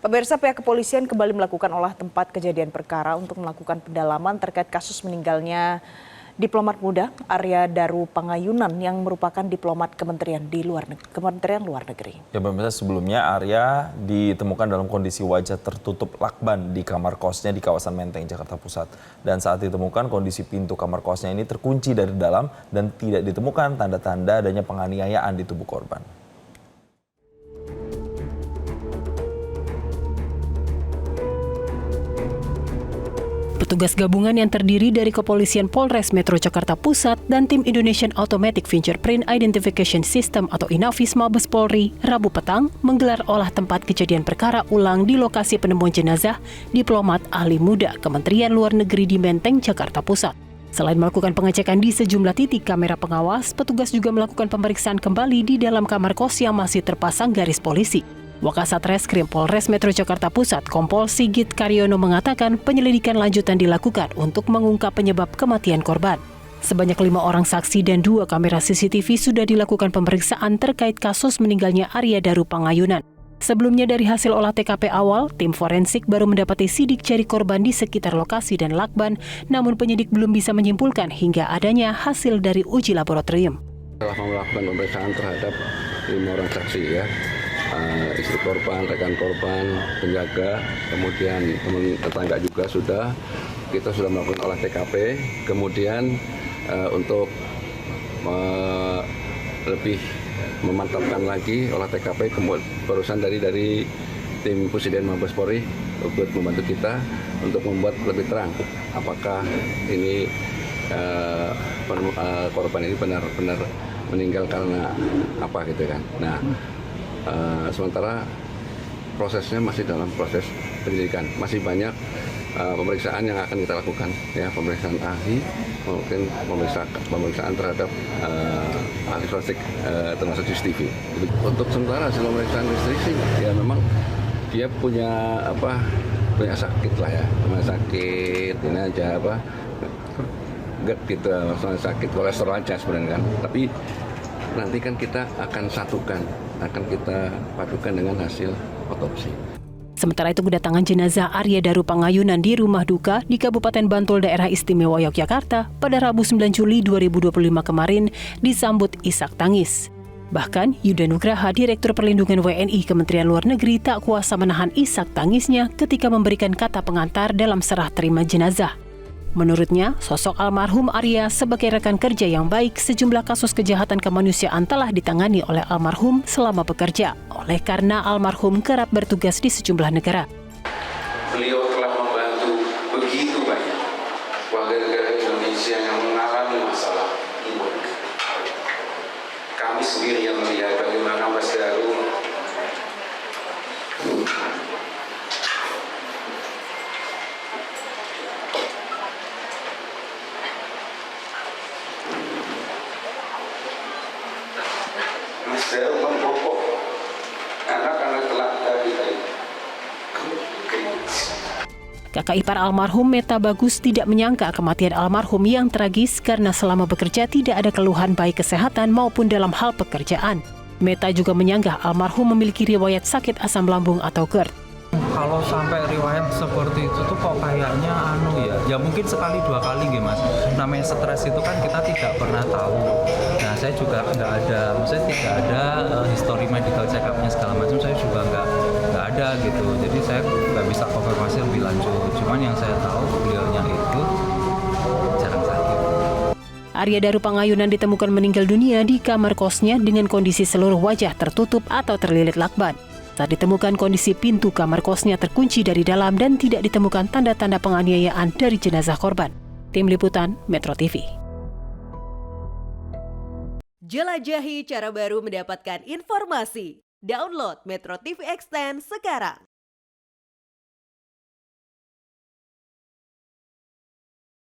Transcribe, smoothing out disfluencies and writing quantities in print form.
Pemirsa, pihak kepolisian kembali melakukan olah tempat kejadian perkara untuk melakukan pendalaman terkait kasus meninggalnya diplomat muda Arya Daru Pangayunan yang merupakan diplomat Kementerian Luar Negeri. Ya, pemirsa, sebelumnya Arya ditemukan dalam kondisi wajah tertutup lakban di kamar kosnya di kawasan Menteng, Jakarta Pusat. Dan saat ditemukan, kondisi pintu kamar kosnya ini terkunci dari dalam dan tidak ditemukan tanda-tanda adanya penganiayaan di tubuh korban. Petugas gabungan yang terdiri dari Kepolisian Polres Metro Jakarta Pusat dan tim Indonesian Automatic Fingerprint Identification System atau INAFIS Mabes Polri Rabu petang menggelar olah tempat kejadian perkara ulang di lokasi penemuan jenazah diplomat ahli muda Kementerian Luar Negeri di Menteng, Jakarta Pusat. Selain melakukan pengecekan di sejumlah titik kamera pengawas, petugas juga melakukan pemeriksaan kembali di dalam kamar kos yang masih terpasang garis polisi. Wakasat Reskrim Polres Metro Jakarta Pusat, Kompol Sigit Karyono mengatakan penyelidikan lanjutan dilakukan untuk mengungkap penyebab kematian korban. Sebanyak 5 orang saksi dan 2 kamera CCTV sudah dilakukan pemeriksaan terkait kasus meninggalnya Arya Daru Pangayunan. Sebelumnya dari hasil olah TKP awal, tim forensik baru mendapati sidik jari korban di sekitar lokasi dan lakban, namun penyidik belum bisa menyimpulkan hingga adanya hasil dari uji laboratorium. Telah melakukan pemeriksaan terhadap 5 orang saksi ya. Istri korban, rekan korban, penjaga, kemudian teman tetangga juga kita sudah melakukan olah TKP, kemudian untuk lebih memantapkan lagi olah TKP, barusan dari tim Pusiden Mabes Polri untuk membantu kita untuk membuat lebih terang apakah ini korban ini benar-benar meninggal karena apa gitu kan. Nah, sementara prosesnya masih dalam proses penyelidikan, masih banyak pemeriksaan yang akan kita lakukan, ya, pemeriksaan ahli, mungkin pemeriksaan terhadap ahli forensik termasuk CCTV. Untuk sementara hasil pemeriksaan restriksi, ya memang dia punya sakit lah ya, sakit ini aja GERD gitu, maksudnya sakit kolesterol aja sebenarnya kan, tapi nanti kan kita akan kita padukan dengan hasil otopsi. Sementara itu kedatangan jenazah Arya Daru Pangayunan di rumah duka di Kabupaten Bantul Daerah Istimewa Yogyakarta pada Rabu 9 Juli 2025 kemarin disambut isak tangis. Bahkan Yuda Nugraha, Direktur Perlindungan WNI Kementerian Luar Negeri tak kuasa menahan isak tangisnya ketika memberikan kata pengantar dalam serah terima jenazah. Menurutnya, sosok almarhum Arya sebagai rekan kerja yang baik, sejumlah kasus kejahatan kemanusiaan telah ditangani oleh almarhum selama bekerja, oleh karena almarhum kerap bertugas di sejumlah negara. Beliau telah membantu begitu banyak warga negara Indonesia yang mengalami masalah imun. Kami sendiri yang melihat bagaimana Mas Daru membopok anak-anak telah tadi. Kakak ipar almarhum Meta Bagus tidak menyangka kematian almarhum yang tragis karena selama bekerja tidak ada keluhan baik kesehatan maupun dalam hal pekerjaan. Meta juga menyanggah almarhum memiliki riwayat sakit asam lambung atau GERD. Kalau sampai riwayat seperti itu tuh kok kayaknya ya mungkin sekali 2 kali gitu Mas. Namanya stres itu kan kita tidak pernah tahu. Nah, saya juga nggak ada history medical check up-nya segala macam, saya juga nggak ada gitu. Jadi saya nggak bisa konfirmasi lebih lanjut. Cuman yang saya tahu beliaunya itu jarang sakit. Arya Daru Pangayunan ditemukan meninggal dunia di kamar kosnya dengan kondisi seluruh wajah tertutup atau terlilit lakban. Saat ditemukan, kondisi pintu kamar kosnya terkunci dari dalam dan tidak ditemukan tanda-tanda penganiayaan dari jenazah korban. Tim Liputan Metro TV. Jelajahi cara baru mendapatkan informasi. Download Metro TV Extend sekarang.